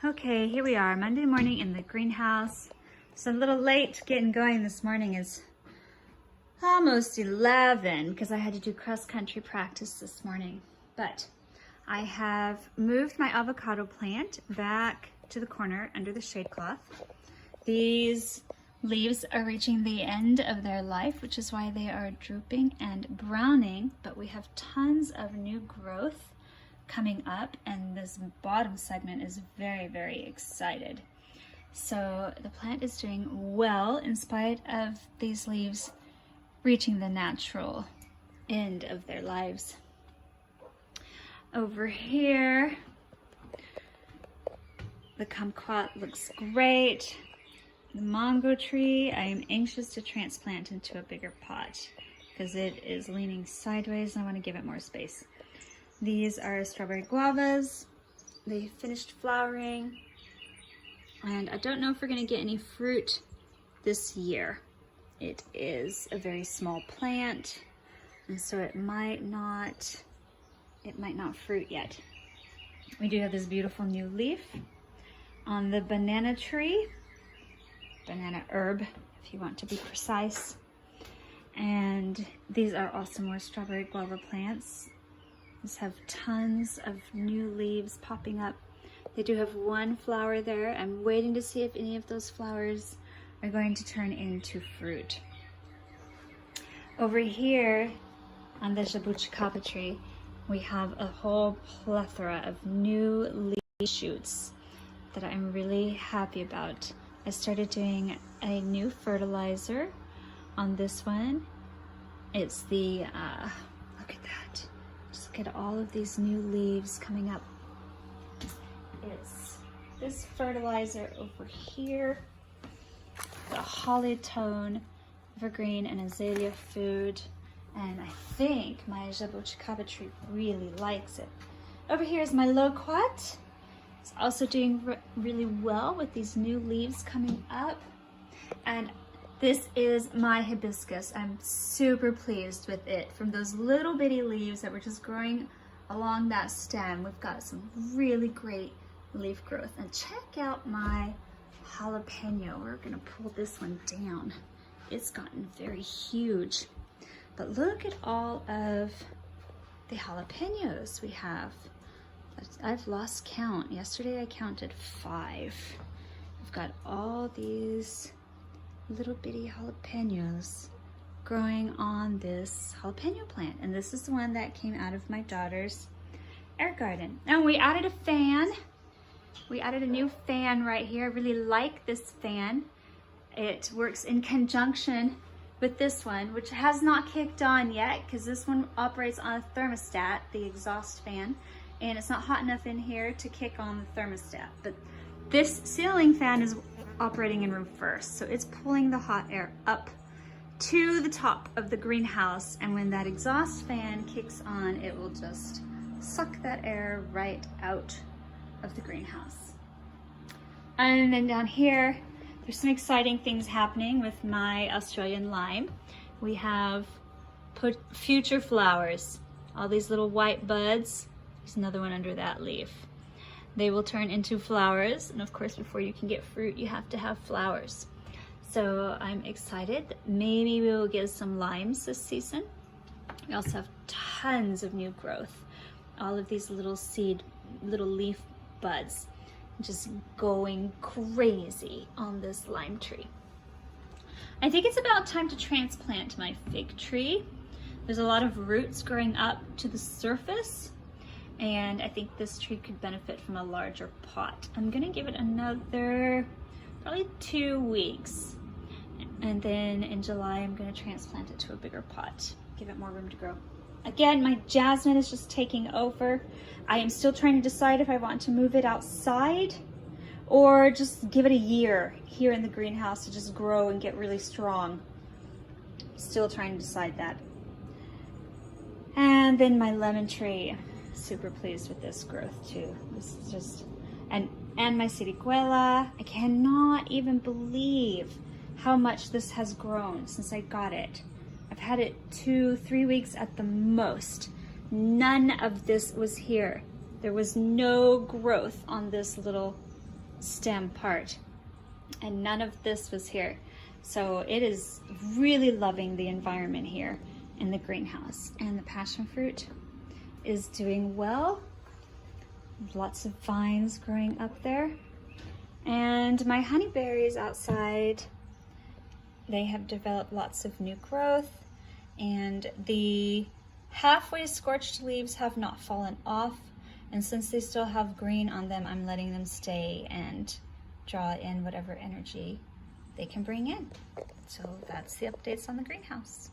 Okay, here we are, Monday morning in the greenhouse. It's a little late getting going this morning. It's almost 11 because I had to do cross-country practice this morning. But I have moved my avocado plant back to the corner under the shade cloth. These leaves are reaching the end of their life, which is why they are drooping and browning, but we have tons of new growth coming up, and this bottom segment is very, very excited. So the plant is doing well in spite of these leaves reaching the natural end of their lives. Over here, the kumquat looks great. The mango tree, I am anxious to transplant into a bigger pot because it is leaning sideways and I want to give it more space. These are strawberry guavas. They finished flowering, and I don't know if we're going to get any fruit this year. It is a very small plant, and so it might not fruit yet. We do have this beautiful new leaf on the banana tree, banana herb if you want to be precise. And these are also more strawberry guava plants. These have tons of new leaves popping up. They do have one flower there. I'm waiting to see if any of those flowers are going to turn into fruit. Over here on the jabuticaba tree, we have a whole plethora of new leaf shoots that I'm really happy about. I started doing a new fertilizer on this one. It's the, look at that. Just look at all of these new leaves coming up. It's this fertilizer over here, the Hollytone, Evergreen, and Azalea Food. And I think my jabuticaba tree really likes it. Over here is my loquat. It's also doing really well with these new leaves coming up. And this is my hibiscus. I'm super pleased with it. From those little bitty leaves that were just growing along that stem, we've got some really great leaf growth. And check out my jalapeno. We're gonna pull this one down. It's gotten very huge. But look at all of the jalapenos we have. I've lost count. Yesterday I counted 5. We've got all these little bitty jalapenos growing on this jalapeno plant. And this is the one that came out of my daughter's air garden. And we added a fan. We added a new fan right here. I really like this fan. It works in conjunction with this one, which has not kicked on yet because this one operates on a thermostat, the exhaust fan, and it's not hot enough in here to kick on the thermostat. But this ceiling fan is operating in reverse, so it's pulling the hot air up to the top of the greenhouse, and when that exhaust fan kicks on, it will just suck that air right out of the greenhouse. And then down here, there's some exciting things happening with my Australian lime. We have put future flowers, all these little white buds. There's another one under that leaf. They will turn into flowers, and of course before you can get fruit you have to have flowers. So I'm excited. Maybe we will get some limes this season. We also have tons of new growth. All of these little leaf buds just going crazy on this lime tree. I think it's about time to transplant my fig tree. There's a lot of roots growing up to the surface, and I think this tree could benefit from a larger pot. I'm gonna give it another probably 2 weeks, and then in July I'm gonna transplant it to a bigger pot, give it more room to grow. Again, my jasmine is just taking over. I am still trying to decide if I want to move it outside or just give it a year here in the greenhouse to just grow and get really strong. Still trying to decide that. And then my lemon tree, super pleased with this growth too. This is just, and my siricuela. I cannot even believe how much this has grown since I got it. I've had it 2-3 weeks at the most. None of this was here there was no growth on this little stem part, and none of this was here. So it is really loving the environment here in the greenhouse. And the passion fruit is doing well. Lots of vines growing up there. And my honeyberries outside, they have developed lots of new growth, and the halfway scorched leaves have not fallen off. And since they still have green on them, I'm letting them stay and draw in whatever energy they can bring in. So that's the updates on the greenhouse.